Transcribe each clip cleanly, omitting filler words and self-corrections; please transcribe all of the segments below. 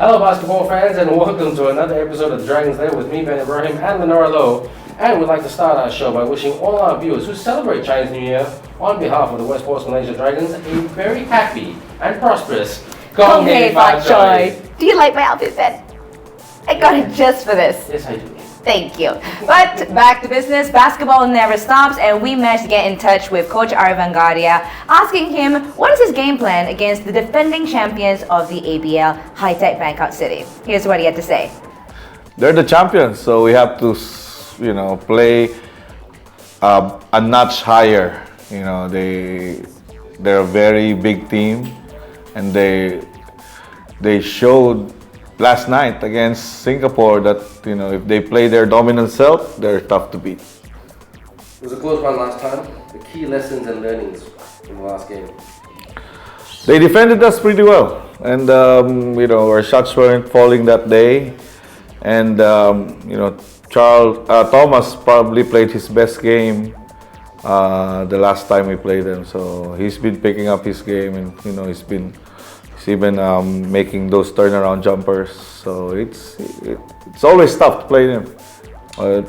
Hello basketball fans and welcome to another episode of Dragons Lair with me, Ben Ibrahim and Lenora Lowe. And we'd like to start our show by wishing all our viewers who celebrate Chinese New Year on behalf of the Westport Malaysia Dragons a very happy and prosperous Gong Hei Fat Choi. Do you like my outfit, Ben? I got it just for this. Yes, I do. Thank you. But back to business, basketball never stops, and we managed to get in touch with Coach Arvan Gadia, asking him what is his game plan against the defending champions of the ABL, Hi-Tech Bangkok City. Here's what he had to say. They're the champions, so we have to, play a notch higher. They're a very big team, and they showed last night against Singapore that if they play their dominant self, they're tough to beat. It was a close one last time. The key lessons and learnings from the last game. They defended us pretty well, and our shots weren't falling that day, and Thomas probably played his best game the last time we played them. So he's been picking up his game, and he's even making those turnaround jumpers. So it's always tough to play them.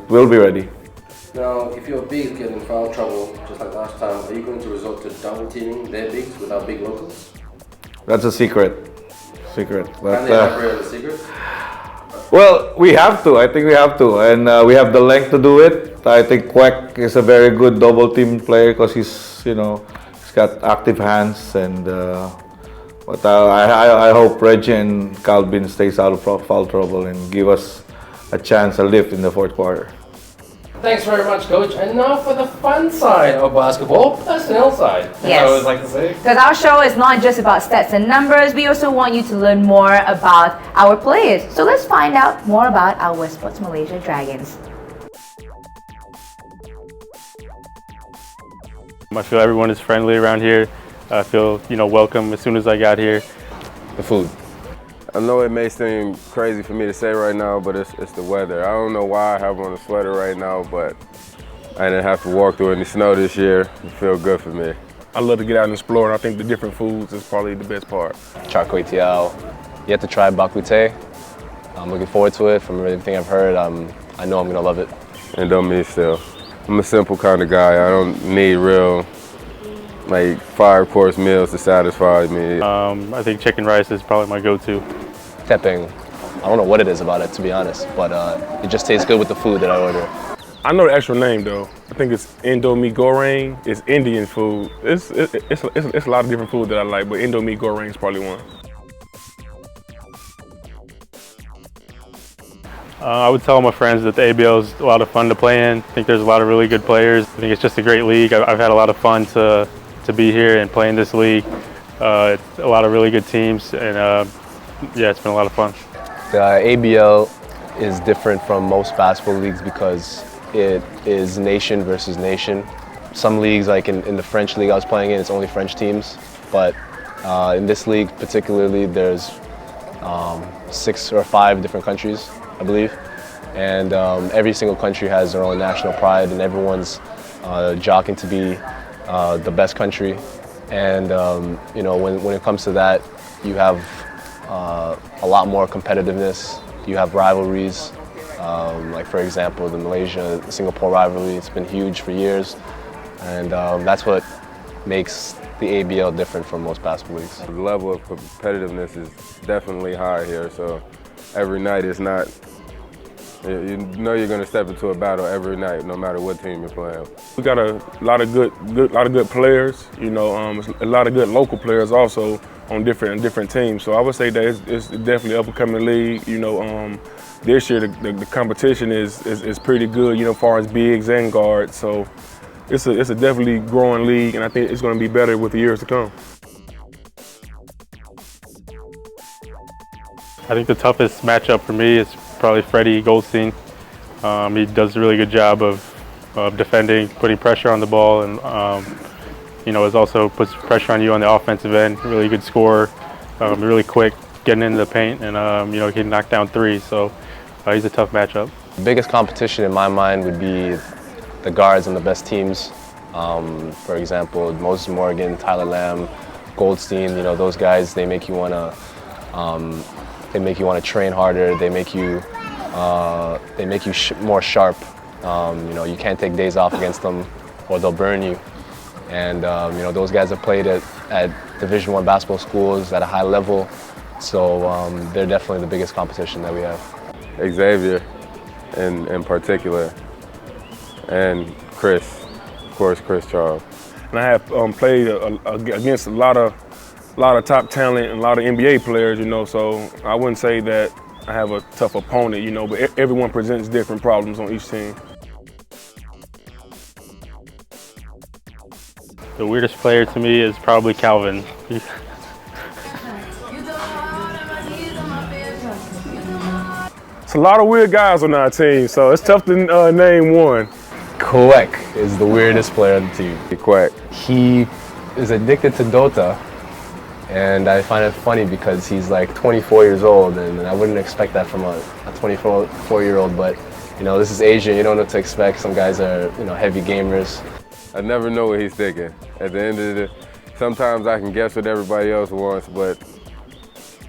We'll be ready. Now, if your bigs get in foul trouble, just like last time, are you going to resort to double teaming their bigs with our big locals? That's a secret. But, Can they elaborate on the secret? Well, we have to. I think we have to, and we have the length to do it. I think Kwek is a very good double team player because he's got active hands, and but I hope Reggie and Calvin stays out of foul trouble and give us a chance, a lift in the fourth quarter. Thanks very much, Coach. And now for the fun side of basketball, personnel side. Yes. I always like to say. Because our show is not just about stats and numbers, we also want you to learn more about our players. So let's find out more about our Westport Malaysia Dragons. I feel everyone is friendly around here. I feel, welcome as soon as I got here. The food. I know it may seem crazy for me to say right now, but it's the weather. I don't know why I have on a sweater right now, but I didn't have to walk through any snow this year. It feels good for me. I love to get out and explore, and I think the different foods is probably the best part. Char kway teow. You have to try bak kut teh. I'm looking forward to it. From everything I've heard, I know I'm gonna love it. And don't me still. I'm a simple kind of guy. I don't need real 5-course meals to satisfy me. I think chicken rice is probably my go-to. Tepeng. I don't know what it is about it, to be honest, but it just tastes good with the food that I order. I know the actual name though. I think it's Indomie Goreng. It's Indian food. It's a lot of different food that I like, but Indomie Goreng is probably one. I would tell my friends that the ABL is a lot of fun to play in. I think there's a lot of really good players. I think it's just a great league. I've had a lot of fun to be here and play in this league. It's a lot of really good teams, and it's been a lot of fun. The ABL is different from most basketball leagues because it is nation versus nation. Some leagues, like in the French league I was playing in, it's only French teams. But in this league particularly, there's 6 or 5 different countries, I believe. And every single country has their own national pride, and everyone's jockeying to be the best country. And when it comes to that, you have a lot more competitiveness. You have rivalries, like for example the Malaysia-Singapore rivalry. It's been huge for years, and that's what makes the ABL different from most basketball leagues. The level of competitiveness is definitely high here, so every night is not, you know you're going to step into a battle every night, no matter what team you're playing. We got a lot of good players. A lot of good local players also on different teams. So I would say that it's definitely up and coming league. This year the competition is pretty good. As far as bigs and guards. So it's a definitely growing league, and I think it's going to be better with the years to come. I think the toughest matchup for me is probably Freddie Goldstein. He does a really good job of defending, putting pressure on the ball, and it also puts pressure on you on the offensive end. Really good scorer, really quick, getting into the paint, and he can knock down threes. So he's a tough matchup. The biggest competition in my mind would be the guards on the best teams. For example, Moses Morgan, Tyler Lamb, Goldstein. Those guys, they make you want to They make you want to train harder. They make you more sharp. You know, you can't take days off against them, or they'll burn you. And you know, those guys have played at Division I basketball schools at a high level, so they're definitely the biggest competition that we have. Xavier, in particular, and Chris, of course, Chris Charles. And I have played against a lot of top talent and a lot of NBA players, you know, so I wouldn't say that I have a tough opponent, you know, but everyone presents different problems on each team. The weirdest player to me is probably Calvin. It's a lot of weird guys on our team, so it's tough to name one. Quack is the weirdest player on the team. Quack. He is addicted to Dota, and I find it funny because he's like 24 years old, and I wouldn't expect that from a 24-year-old, but you know, this is Asia, you don't know what to expect. Some guys are, you know, heavy gamers. I never know what he's thinking. At the end of the day, sometimes I can guess what everybody else wants, but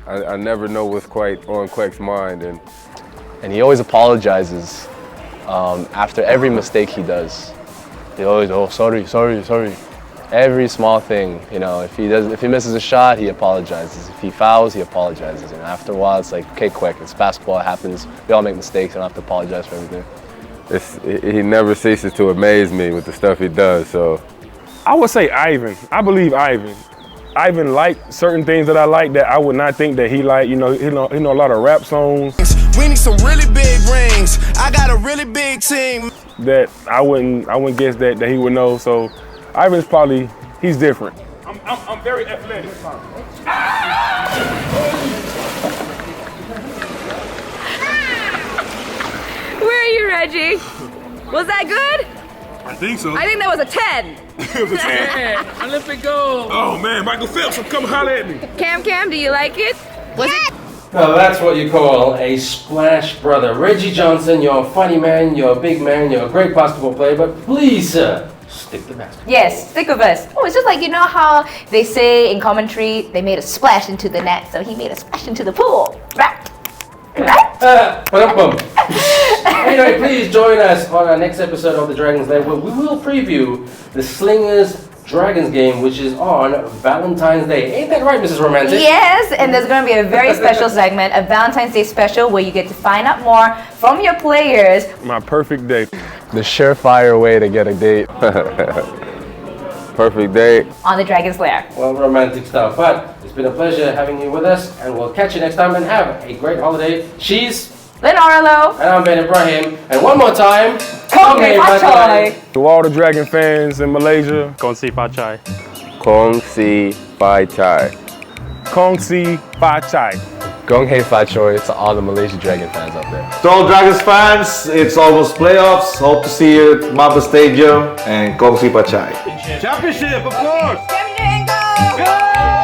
I never know what's quite on Quack's mind. And he always apologizes after every mistake he does. He always, oh, sorry. Every small thing, you know, if he misses a shot, he apologizes. If he fouls, he apologizes. And after a while, it's like, okay, Quack, it's basketball, it happens. We all make mistakes, I don't have to apologize for everything. He never ceases to amaze me with the stuff he does, so. I would say Ivan. I believe Ivan. Ivan liked certain things that I like that I would not think that he liked. You know, he know a lot of rap songs. We need some really big rings. I got a really big team. That I wouldn't guess that he would know. So Ivan's probably, he's different. I'm very athletic. Where are you, Reggie? Was that good? I think so. I think that was a 10. It was a 10. Olympic gold. Oh man, Michael Phelps, come holler at me. Cam, do you like it? Was it? Now that's what you call a splash brother. Reggie Johnson, you're a funny man, you're a big man, you're a great basketball player, but please, sir, stick to basketball. Yes, stick with us. Oh, it's just like, you know how they say in commentary, they made a splash into the net, so he made a splash into the pool. Right? Anyway, please join us on our next episode of the Dragons Lair, where we will preview the Slingers Dragons game, which is on Valentine's Day. Ain't that right, Mrs. Romantic? Yes, and there's going to be a very special segment, a Valentine's Day special, where you get to find out more from your players. My perfect day. The surefire way to get a date. Perfect date. On the Dragons Lair. Well, romantic stuff. But it's been a pleasure having you with us, and we'll catch you next time, and have a great holiday. She's Lenora Lowe. and I'm Ben Ibrahim. And one more time, Kongre Pachoy. To all the Dragon fans in Malaysia, Kong Si Pa Chai. Kong Si Pai Chai. Kong Si Pa Chai. Gong Hei Fa Choi to all the Malaysia Dragon fans out there. To all Dragons fans, it's almost playoffs. Hope to see you at Mamba Stadium and Kong Si Pa Chai. Championship, of course. Go!